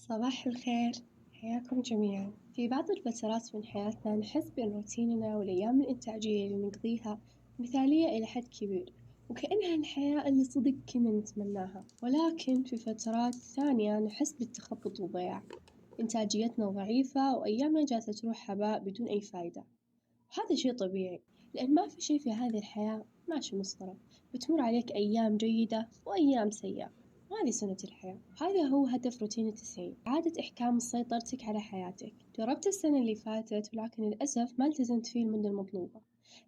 صباح الخير، حياكم جميعًا. في بعض الفترات من حياتنا نحس بأن روتيننا والأيام الإنتاجية اللي نقضيها مثالية إلى حد كبير، وكأنها الحياة اللي صدق كنا نتمناها، ولكن في فترات ثانية نحس بالتخبط والضياع، إنتاجيتنا ضعيفة وأيامنا جالسة تروح هباء بدون أي فايدة، وهذا شي طبيعي لأن ما في شي في هذه الحياة ماشي مسطرة، بتمر عليك أيام جيدة وأيام سيئة. وهذه سنة الحياة، هذا هو هدف روتين التسعين، إعادة إحكام سيطرتك على حياتك. جربت السنة اللي فاتت ولكن للأسف ما التزمت فيه المدة المطلوبة،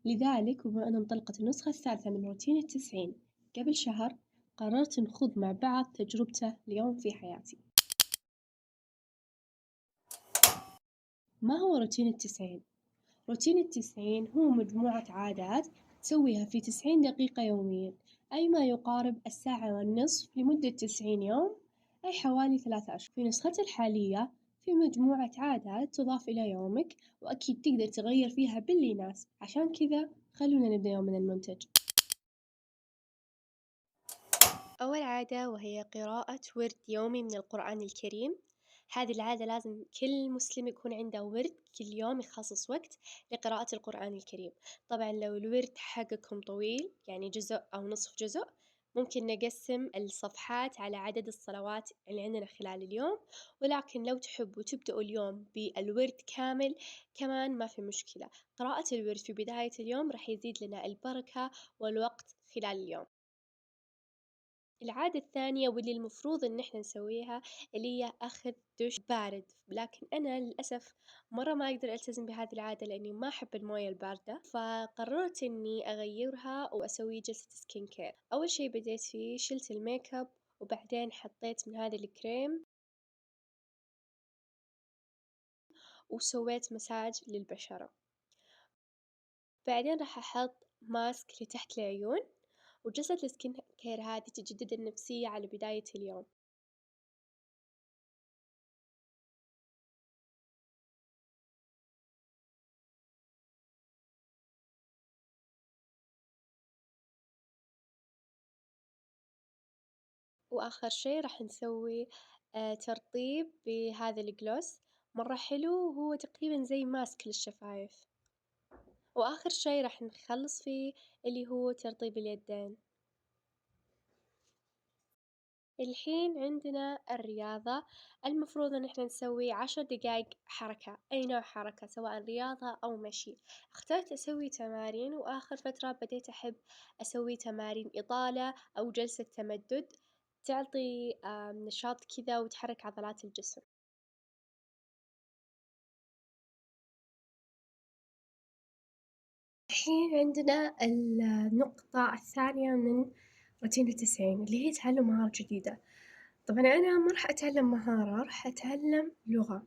لذلك وبما أن انطلقت النسخة الثالثة من روتين التسعين قبل شهر قررت نخوض مع بعض تجربته اليوم في حياتي. ما هو روتين التسعين؟ روتين التسعين هو مجموعة عادات تسويها في 90 دقيقة يومياً، أي ما يقارب الساعة والنصف لمدة 90 يوم، أي حوالي 3 أشهر. في نسختي الحالية في مجموعة عادات تضاف إلى يومك، وأكيد تقدر تغير فيها باللي يناسب، عشان كذا خلونا نبدأ يومنا المنتج. أول عادة وهي قراءة ورد يومي من القرآن الكريم. هذه العادة لازم كل مسلم يكون عنده ورد كل يوم يخصص وقت لقراءة القرآن الكريم. طبعا لو الورد حقكم طويل يعني جزء أو نصف جزء ممكن نقسم الصفحات على عدد الصلوات اللي عندنا خلال اليوم، ولكن لو تحبوا تبدأوا اليوم بالورد كامل كمان ما في مشكلة. قراءة الورد في بداية اليوم راح يزيد لنا البركة والوقت خلال اليوم. العادة الثانية واللي المفروض إن إحنا نسويها اللي هي أخذ دش بارد، لكن أنا للأسف مرة ما أقدر ألتزم بهذه العادة لأني ما أحب الموية الباردة، فقررت إني أغيرها وأسوي جلسة سكين كير. أول شي بديت فيه شلت الميك اب، وبعدين حطيت من هذا الكريم وسويت مساج للبشرة. بعدين راح أحط ماسك لتحت العيون، وجلسة السكين كير هذه تجدد النفسية على بداية اليوم. وآخر شي راح نسوي ترطيب بهذا الجلوس مرة حلو، وهو تقريبا زي ماسك للشفايف. وآخر شي راح نخلص فيه اللي هو ترطيب اليدين. الحين عندنا الرياضة، المفروض إن إحنا نسوي 10 دقايق حركة، أي نوع حركة سواء رياضة أو مشي. اخترت أسوي تمارين، وآخر فترة بديت أحب أسوي تمارين إطالة أو جلسة تمدد، تعطي نشاط كذا وتحرك عضلات الجسم. الحين عندنا النقطة الثانية من روتين التسعين اللي هي تعلم مهارة جديدة. طبعا أنا ما راح أتعلم مهارة، راح أتعلم لغة.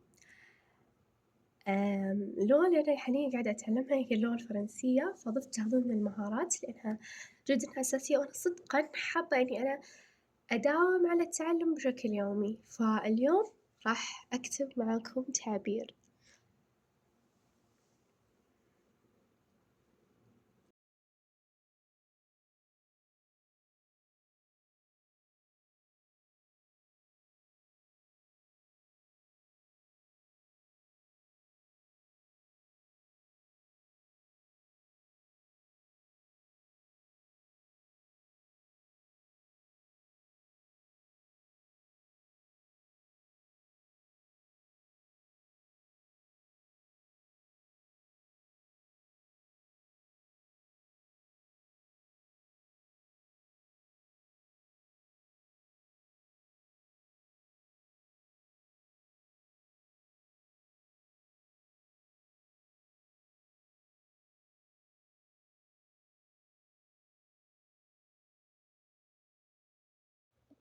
اللغة اللي أنا حاليا قاعدة أتعلمها هي اللغة الفرنسية، فضفتها ضمن المهارات لأنها جدا أساسية، وأنا صدقا حابة إني أنا أداوم على التعلم بشكل يومي. فاليوم راح أكتب معاكم تعابير.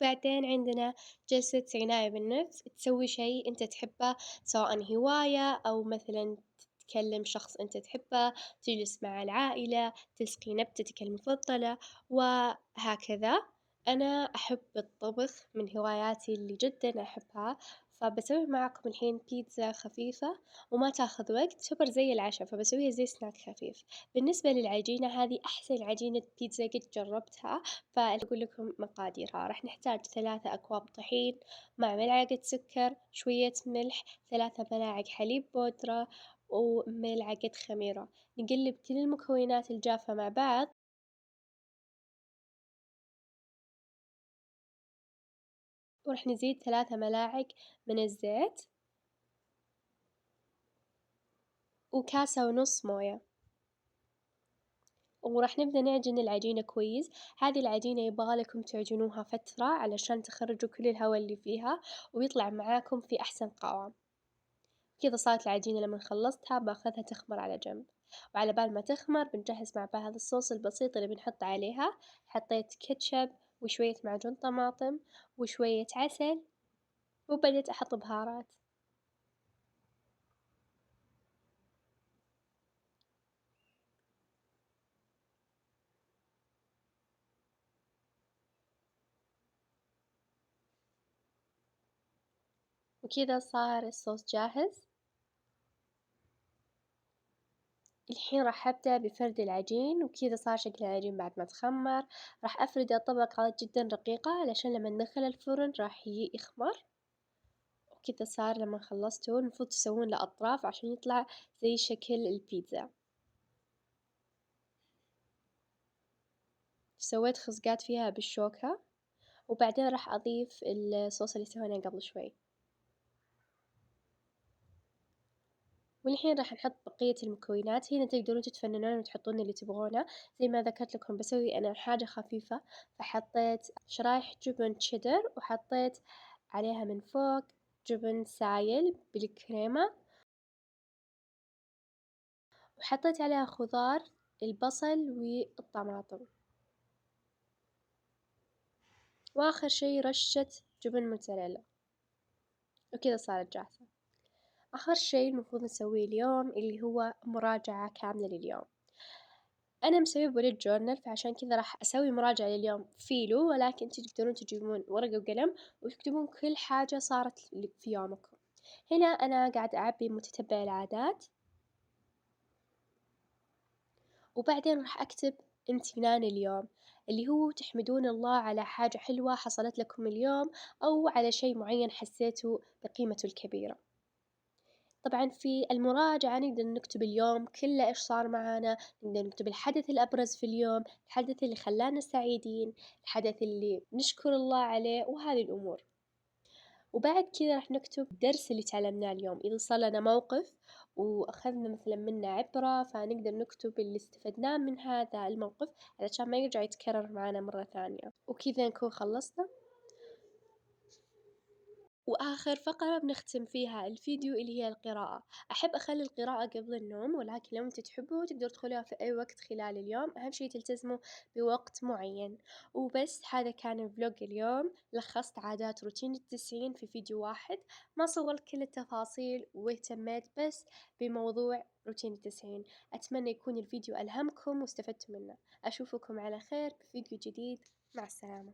بعدين عندنا جلسة عناية بالنفس، تسوي شي أنت تحبه سواء هواية أو مثلا تكلم شخص أنت تحبه، تجلس مع العائلة، تسقي نبتتك المفضلة وهكذا. أنا أحب الطبخ من هواياتي اللي جدًا أحبها، فبسوي معاكم الحين بيتزا خفيفة وما تاخذ وقت تعتبر زي العشا، فبسويها زي سناك خفيف. بالنسبة للعجينة هذي أحسن عجينة بيتزا قد جربتها، فأقول لكم مقاديرها. راح نحتاج 3 أكواب طحين مع ملعقة سكر، شوية ملح، 3 ملاعق حليب بودرة، وملعقة خميرة. نقلب كل المكونات الجافة مع بعض. وراح نزيد 3 ملاعق من الزيت وكاسة ونص موية، وراح نبدأ نعجن العجينة كويس. هذي العجينة يبغالكم تعجنوها فترة علشان تخرجوا كل الهوا اللي فيها ويطلع معاكم في أحسن قوام. كذا صارت العجينة لما خلصتها باخذها تخمر على جنب، وعلى بال ما تخمر بنجهز مع بعض الصوص البسيط اللي بنحط عليها. حطيت كاتشب وشوية معجون طماطم وشوية عسل، وبدأت أحط بهارات. وكذا صار الصوص جاهز. الحين راح أبدأ بفرد العجين، وكذا صار شكل العجين بعد ما تخمر. راح أفرده طبقات جدا رقيقة علشان لما ندخله الفرن راح يخمر. وكذا صار لما خلصته المفروض تسوون له أطراف عشان يطلع زي شكل البيتزا. سويت خزقات فيها بالشوكة، وبعدين راح أضيف الصوص اللي سويناه قبل شوي. والحين راح نحط بقية المكونات. هنا تقدرون تتفننون وتحطون اللي تبغونه. زي ما ذكرت لكم بسوي أنا حاجة خفيفة، فحطيت شرايح جبن تشيدر وحطيت عليها من فوق جبن سايل بالكريمة، وحطيت عليها خضار البصل والطماطم، وآخر شي رشة جبن موتزاريلا. وكذا صارت جاهزة. آخر شي المفروض نسويه اليوم اللي هو مراجعة كاملة لليوم. أنا مسوية bullet journal، فعشان كذا راح أسوي مراجعة لليوم فيلو، ولكن انتوا تقدرون تجيبون ورقة وقلم وتكتبون كل حاجة صارت في يومكم. هنا أنا قاعد أعبي متتبع العادات، وبعدين راح أكتب امتنان اليوم، اللي هو تحمدون الله على حاجة حلوة حصلت لكم اليوم، أو على شي معين حسيتوا بقيمته الكبيرة. طبعًا في المراجعة نقدر نكتب اليوم كله إيش صار معانا، نقدر نكتب الحدث الأبرز في اليوم، الحدث اللي خلانا سعيدين، الحدث اللي نشكر الله عليه، وهذه الأمور. وبعد كذا راح نكتب الدرس اللي تعلمناه اليوم، إذا صار لنا موقف وأخذنا مثلًا منه عبرة فنقدر نكتب اللي استفدناه من هذا الموقف علشان ما يرجع يتكرر معانا مرة ثانية. وكذا نكون خلصنا. وآخر فقرة بنختم فيها الفيديو اللي هي القراءة. أحب أخلي القراءة قبل النوم، ولكن لو انتوا تحبوا تقدروا تدخلوها في أي وقت خلال اليوم، أهم شي تلتزموا بوقت معين. وبس هذا كان فلوق اليوم، لخصت عادات روتين التسعين في فيديو واحد. ما صورت كل التفاصيل واهتميت بس بموضوع روتين التسعين. أتمنى يكون الفيديو ألهمكم واستفدتوا منه. أشوفكم على خير بفيديو جديد. مع السلامة.